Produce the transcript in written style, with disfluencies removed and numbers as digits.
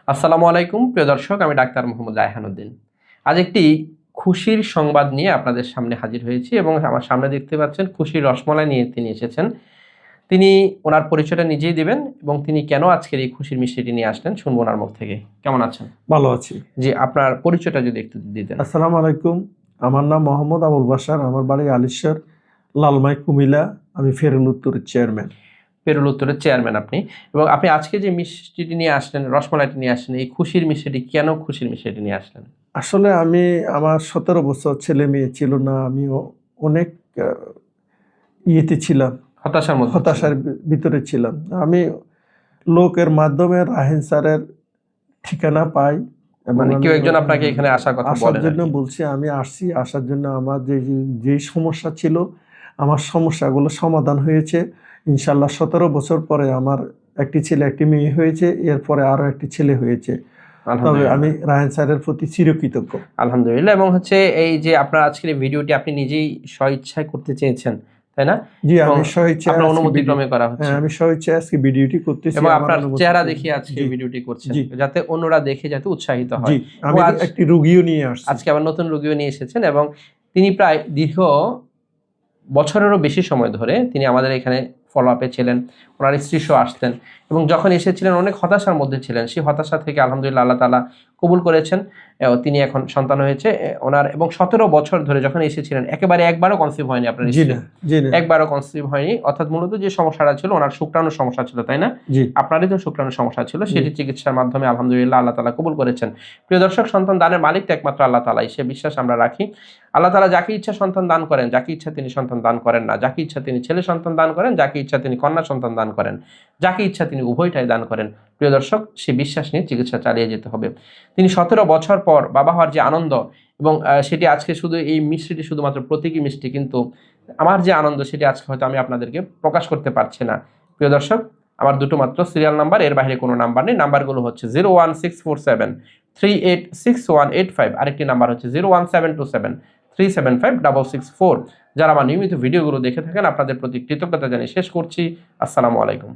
আসসালামু আলাইকুম প্রিয় দর্শক, আমি ডাক্তার মোহাম্মদ রায়হানুদ্দিন। আজ একটি খুশির সংবাদ নিয়ে আপনাদের সামনে হাজির হয়েছি এবং আমার সামনে দেখতে পাচ্ছেন খুশির রসমালাই নিয়ে তিনি এসেছেন। তিনি ওনার পরিচয়টা নিজেই দিবেন এবং তিনি কেন আজকের এই খুশির মিষ্টিটি নিয়ে আসলেন শুনবো ওনার মুখ থেকে। কেমন আছেন? ভালো আছি। জি, আপনার পরিচয়টা যদি একটু দিতেন। আসসালামু আলাইকুম। আমার নাম মোহাম্মদ আবুল বাশার। আমার বাড়ি আলিশার, লালমাই, কুমিল্লা। আমি ফেরুল উত্তরের চেয়ারম্যান। পেরুল উত্তরের চেয়ারম্যান আপনি, এবং আপনি আজকে যে মিষ্টিটি নিয়ে আসলেন, রসমালাইটি নিয়ে আসলেন, এই খুশির মিষ্টিটি কেন খুশির মিষ্টিটি নিয়ে আসলেন? আসলে আমার 17 বছর ছেলে মেয়ে ছিল না। আমিও অনেক ইয়েতে ছিলাম, হতাশার মধ্যে ছিলেন। হতাশার ভিতরে ছিলাম। আমি লোকের মাধ্যমে রাহেন স্যারের ঠিকানা পাই এবং মানে কেউ আমি একজন আপনাকে এখানে আসার কথা আসার বলেন আর জন্য কি। বলছি। আমি আসছি। আসার জন্য আমার যে সমস্যা ছিল, আমার সমস্যাগুলো সমাধান হয়েছে ইনশাল্লাহ। 17 বছর পরে আমার একটি ছেলে একটি মেয়ে হয়েছে, এরপরে আরো একটি ছেলে হয়েছে। তবে আমি আলহামদুলিল্লাহ। রায়হান স্যারের প্রতি চিরকৃতজ্ঞ। আলহামদুলিল্লাহ। এবং হচ্ছে এই যে আপনার আজকের এই ভিডিওটি আপনি নিজেই স্বইচ্ছায় করতে চেয়েছেন, তাই না? জি, এবং আমি স্বইচ্ছায় আপনার আজকে অনুমতি ক্রমে করা হচ্ছে, হ্যাঁ, আমি স্বইচ্ছায় আজকে ভিডিওটি করতেছি। এবং আমার আপনার অনুমতি চেহারা পেয়ে। দেখে আজকে জি, ভিডিওটি করছেন, জি, যাতে অন্যরা দেখে যাতে উৎসাহিত জি। হয়। এবং আমি আজ একটি রুগীও নিয়ে আসছি। আজকে আবার নতুন রোগীও নিয়ে এসেছেন, এবং তিনি প্রায় দীর্ঘ বছরেরও বেশি সময় ধরে তিনি আমাদের এখানে ফলো আপে ছিলেন। ওনার স্ত্রীও আসতেন, এবং যখন এসেছিলেন অনেক হতাশার মধ্যে ছিলেন। সেই হতাশা থেকে আলহামদুলিল্লাহ আল্লাহ তাআলা কবুল করেছেন। তিনি এখন সন্তান হয়েছে ওনার, এবং 17 বছর ধরে যখন এসেছিলেন একেবারে একবারও কনসিভ হয়নি আপনার জি স্ত্রী। না, জি না, একবারও কনসিভ হয়নি, অর্থাৎ মূলত যে সমস্যাটা ছিল ওনার শুক্রাণুর সমস্যা ছিল, তাই না? জি, আপনারই তো শুক্রাণুর সমস্যা ছিল, জি। সেটি চিকিৎসার মাধ্যমে আলহামদুলিল্লাহ আল্লাহ তাআলা কবুল করেছেন। প্রিয় দর্শক, সন্তান দানের মালিক তো একমাত্র আল্লাহ তাআলাই, সে বিশ্বাস আমরা রাখি। আল্লাহ তাআলা যাকে ইচ্ছা সন্তান দান করেন, যাকে ইচ্ছা তিনি সন্তান দান করেন না। যাকে ইচ্ছা তিনি ছেলে সন্তান দান করেন, যাকে ইচ্ছা তিনি কন্যা সন্তান দান করেন, যাকে ইচ্ছা তিনি উভয়টাই দান করেন। প্রিয় দর্শক, সে বিশ্বাস নিয়ে চিকিৎসা চালিয়ে যেতে হবে। তিনি 17 বছর পর বাবা হওয়ার যে আনন্দ, এবং সেটি আজকে শুধু এই মিষ্টিটি শুধুমাত্র প্রতীকী মিষ্টি, কিন্তু আমার যে আনন্দ সেটি আজকে হয়তো আমি আপনাদেরকে প্রকাশ করতে পারছি না। প্রিয় দর্শক, আমার দুটো মাত্র সিরিয়াল নাম্বার, এর বাইরে কোনো নাম্বার নেই। নাম্বারগুলো হচ্ছে 01647386185, আরেকটি নাম্বার হচ্ছে 01727375664। যারা আমার নিয়মিত ভিডিওগুলো দেখে থাকেন, আপনাদের প্রতি কৃতজ্ঞতা জানিয়ে শেষ করছি। আসসালামু আলাইকুম।